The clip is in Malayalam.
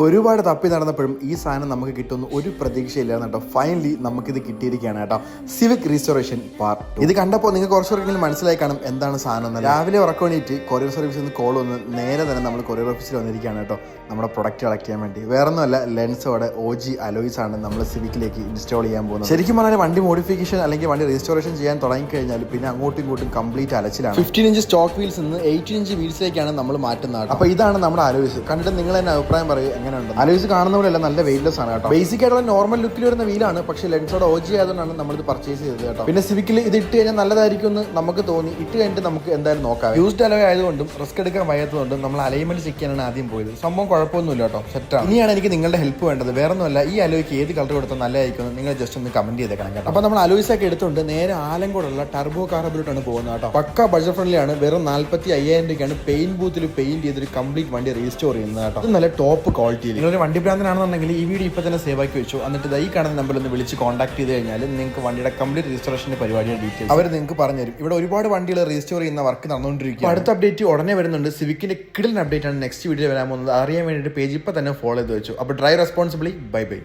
ഒരുപാട് തപ്പി നടന്നപ്പോഴും ഈ സാധനം നമുക്ക് കിട്ടുന്ന ഒരു പ്രതീക്ഷയില്ലായിരുന്നു കേട്ടോ. ഫൈനലി നമുക്കിത് കിട്ടിയിരിക്കുകയാണ് കേട്ടോ. Civic restoration part 2. ഇത് കണ്ടപ്പോൾ നിങ്ങൾക്ക് കുറച്ചുകൂടെങ്കിലും മനസ്സിലായി കാണും എന്താണ് സാധനം എന്ന്. രാവിലെ ഉറക്കണീറ്റ് കൊറിയർ സർവീസിൽ നിന്ന് കോൾ വന്ന് നേരെ തന്നെ നമ്മൾ കൊറിയർ ഓഫീസിൽ വന്നിരിക്കുകയാണ് കേട്ടോ നമ്മുടെ പ്രൊഡക്റ്റ് കളക്ട് ചെയ്യാൻ വേണ്ടി. വേറെ ഒന്നുമല്ല, ലെൻസോടെ OG അലോയ്സ് ആണ് നമ്മൾ സിവിക്കിലേക്ക് ഇൻസ്റ്റാൾ ചെയ്യാൻ പോകുന്നത്. ശരിക്കും പറഞ്ഞാൽ വണ്ടി മോഡിഫിക്കേഷൻ അല്ലെങ്കിൽ വണ്ടി റീസ്റ്റോറേഷൻ ചെയ്യാൻ തുടങ്ങിക്കഴിഞ്ഞാൽ പിന്നെ അങ്ങോട്ടും ഇങ്ങോട്ടും കംപ്ലീറ്റ് അലച്ചിലാണ്. 15 ഇഞ്ച് സ്റ്റോക്ക് വീൽസ് നിന്ന് 18 ഇഞ്ച് വീൽസിലേക്കാണ് നമ്മൾ മാറ്റുന്നത്. അപ്പോൾ ഇതാണ് നമ്മുടെ അലോയ്സ്. കണ്ടിട്ട് നിങ്ങൾ തന്നെ അഭിപ്രായം പറയുക എങ്ങനെയുണ്ട്. അലോയ്സ് കാണുന്ന പോലെയല്ല, നല്ല വെയിറ്റ്ലെസ് ആണ് കേട്ടോ. ബേസിക് ആയിട്ടുള്ള നോർമൽ ലുക്കിൽ വരുന്ന വീലാണ്, പക്ഷേ ലെൻസോടെ OG ആയതുകൊണ്ടാണ് നമ്മളിത് പർച്ചേസ് ചെയ്തത് കേട്ടോ. പിന്നെ സിവിക്കിൽ ഇത് ഇട്ട് കഴിഞ്ഞാൽ നല്ലതായിരിക്കും എന്ന് നമുക്ക് തോന്നി. ഇട്ട് കഴിഞ്ഞിട്ട് നമുക്ക് എന്തായാലും നോക്കാം. യൂസ്ഡ് അലോയ് ആയതുകൊണ്ടും റിസ്ക് എടുക്കാൻ വയ്യാത്തതുകൊണ്ടും നമ്മൾ അലൈൻമെന്റ് ചെക്ക് ചെയ്യാനാണ് ആദ്യം പോയത്. സംഭവം കുഴപ്പമൊന്നുമില്ല കേട്ടോ, സെറ്റാണ്. ഇനിയാണ് എനിക്ക് നിങ്ങളുടെ ഹെൽപ്പ് വേണ്ടത്. വേറെ ഒന്നുമല്ല, ഈ അലോയ്ക്ക് ഏത് കളർ കൊടുത്താൽ നല്ലതായിരിക്കും നിങ്ങൾ ജസ്റ്റ് ഒന്ന് കമന്റ് ചെയ്തേക്കണം കേട്ടോ. അപ്പോൾ നമ്മൾ അലോയ്സ് ഒക്കെ എടുത്തുകൊണ്ട് നേരെ ആലങ്കോടുള്ള ടർബോ കാർബിലോട്ടാണ് പോകുന്നത് കേട്ടോ. പക്ക ബഡ്ജറ്റ് ഫ്രണ്ട്ലി ആണ്. വെറും 45,000 രൂപയ്ക്കാണ് പെയിന്റ് ബൂത്തിൽ പെയിന്റ് ചെയ്തൊരു കംപ്ലീറ്റ് വണ്ടി റീസ്റ്റോർ ചെയ്യുന്നത് കേട്ടോ. ഇത് നല്ല ടോപ്പ് ക്വാളിറ്റിയിൽ. നിങ്ങളൊരു വണ്ടി ഭ്രാന്തനാണെന്നുണ്ടെങ്കിൽ ഈ വീഡിയോ ഇപ്പോൾ തന്നെ സേവ് ആക്കി വെച്ചു. എന്നിട്ട് ഈ കാണുന്ന നമ്പറിൽ ഒന്ന് വിളിച്ച് കോൺടാക്ട് ചെയ്ത് കഴിഞ്ഞാൽ നിങ്ങൾക്ക് വണ്ടിയുടെ കംപ്ലീറ്റ് റീസ്റ്റോറേഷൻ്റെ പരിപാടിയുടെ ഡീറ്റെയിൽസ് അവർ നിങ്ങൾക്ക് പറഞ്ഞുതരും. ഇവിടെ ഒരുപാട് വണ്ടികൾ റീസ്റ്റോർ ചെയ്യുന്ന വർക്ക് നടന്നുകൊണ്ടിരിക്കുക. അടുത്ത അപ്ഡേറ്റ് ഉടനെ വരുന്നുണ്ട്. സിവിക്കിന്റെ കിടിലൻ അപ്ഡേറ്റ് ആണ് നെക്സ്റ്റ് വീഡിയോ വരാൻ പോകുന്നത്. അറിയാൻ വേണ്ടിയിട്ട് പേജ് ഇപ്പോൾ തന്നെ ഫോളോ ചെയ്ത് വെച്ചു. അപ്പോൾ ഡ്രൈവ് റെസ്പോൺസിബിളി. Bye bye.